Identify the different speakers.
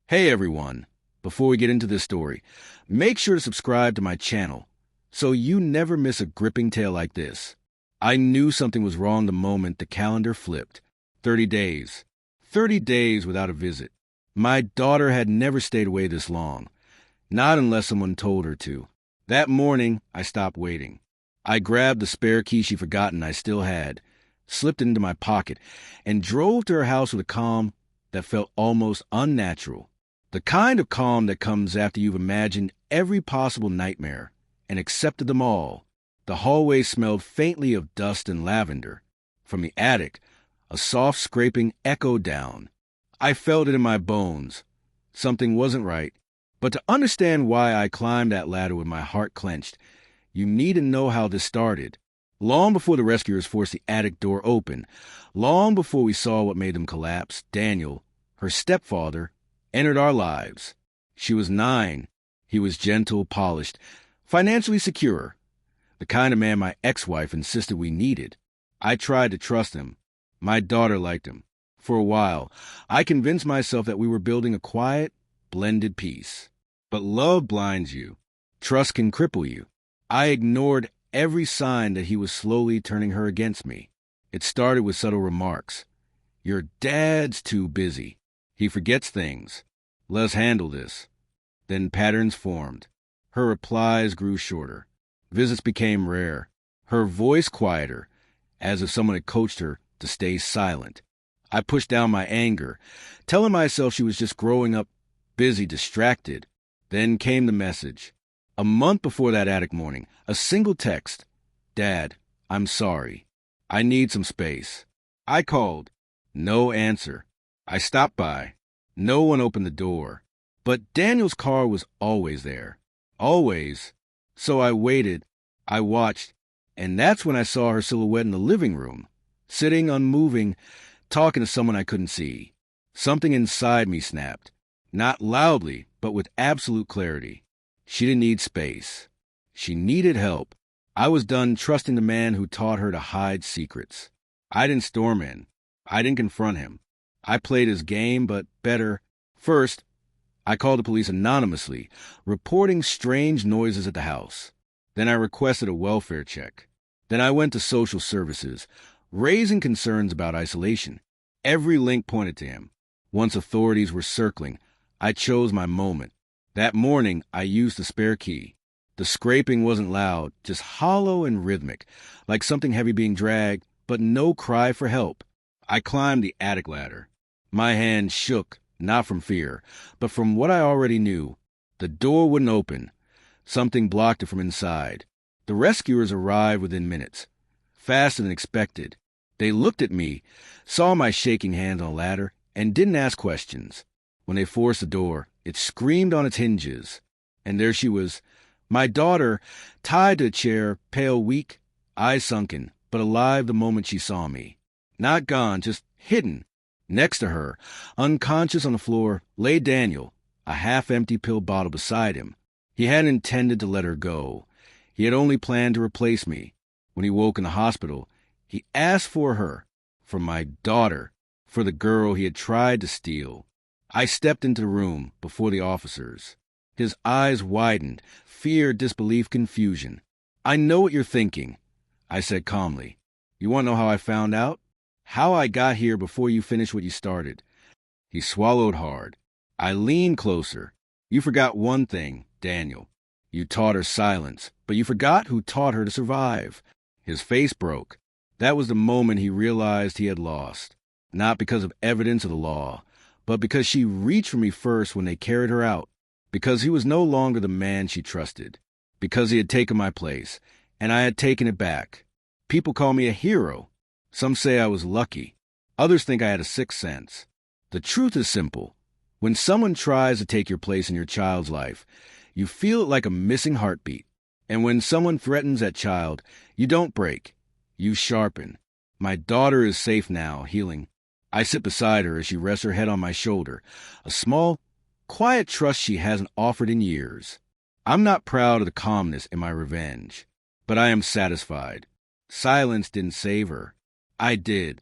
Speaker 1: Hey everyone, before we get into this story, make sure to subscribe to my channel so you never miss a gripping tale like this. I knew something was wrong the moment the calendar flipped. 30 days. 30 days without a visit. My daughter had never stayed away this long, not unless someone told her to. That morning, I stopped waiting. I grabbed the spare key she'd forgotten I still had, slipped it into my pocket, and drove to her house with a calm that felt almost unnatural. The kind of calm that comes after you've imagined every possible nightmare and accepted them all. The hallway smelled faintly of dust and lavender. From the attic, a soft scraping echoed down. I felt it in my bones. Something wasn't right. But to understand why I climbed that ladder with my heart clenched, you need to know how this started. Long before the rescuers forced the attic door open, long before we saw what made them collapse, Daniel, her stepfather, entered our lives. She was 9. He was gentle, polished, financially secure, the kind of man my ex-wife insisted we needed. I tried to trust him. My daughter liked him. For a while, I convinced myself that we were building a quiet, blended peace. But love blinds you. Trust can cripple you. I ignored every sign that he was slowly turning her against me. It started with subtle remarks. Your dad's too busy. He forgets things. Let's handle this. Then patterns formed. Her replies grew shorter. Visits became rare. Her voice quieter, as if someone had coached her to stay silent. I pushed down my anger, telling myself she was just growing up, busy, distracted. Then came the message. A month before that attic morning, a single text. Dad, I'm sorry. I need some space. I called. No answer. I stopped by. No one opened the door. But Daniel's car was always there. Always. So I waited. I watched. And that's when I saw her silhouette in the living room, sitting unmoving, talking to someone I couldn't see. Something inside me snapped. Not loudly, but with absolute clarity. She didn't need space. She needed help. I was done trusting the man who taught her to hide secrets. I didn't storm in. I didn't confront him. I played his game, but better. First, I called the police anonymously, reporting strange noises at the house. Then I requested a welfare check. Then I went to social services, raising concerns about isolation. Every link pointed to him. Once authorities were circling, I chose my moment. That morning, I used the spare key. The scraping wasn't loud, just hollow and rhythmic, like something heavy being dragged, but no cry for help. I climbed the attic ladder. My hand shook, not from fear, but from what I already knew. The door wouldn't open. Something blocked it from inside. The rescuers arrived within minutes, faster than expected. They looked at me, saw my shaking hands on the ladder, and didn't ask questions. When they forced the door, it screamed on its hinges. And there she was, my daughter, tied to a chair, pale, weak, eyes sunken, but alive the moment she saw me. Not gone, just hidden. Next to her, unconscious on the floor, lay Daniel, a half-empty pill bottle beside him. He hadn't intended to let her go. He had only planned to replace me. When he woke in the hospital, he asked for her, for my daughter, for the girl he had tried to steal. I stepped into the room before the officers. His eyes widened, fear, disbelief, confusion. I know what you're thinking, I said calmly. You want to know how I found out? How I got here before you finished what you started. He swallowed hard. I leaned closer. You forgot one thing, Daniel. You taught her silence, but you forgot who taught her to survive. His face broke. That was the moment he realized he had lost. Not because of evidence of the law, but because she reached for me first when they carried her out. Because he was no longer the man she trusted. Because he had taken my place, and I had taken it back. People call me a hero. Some say I was lucky. Others think I had a sixth sense. The truth is simple. When someone tries to take your place in your child's life, you feel it like a missing heartbeat. And when someone threatens that child, you don't break. You sharpen. My daughter is safe now, healing. I sit beside her as she rests her head on my shoulder, a small, quiet trust she hasn't offered in years. I'm not proud of the calmness in my revenge, but I am satisfied. Silence didn't save her. I did.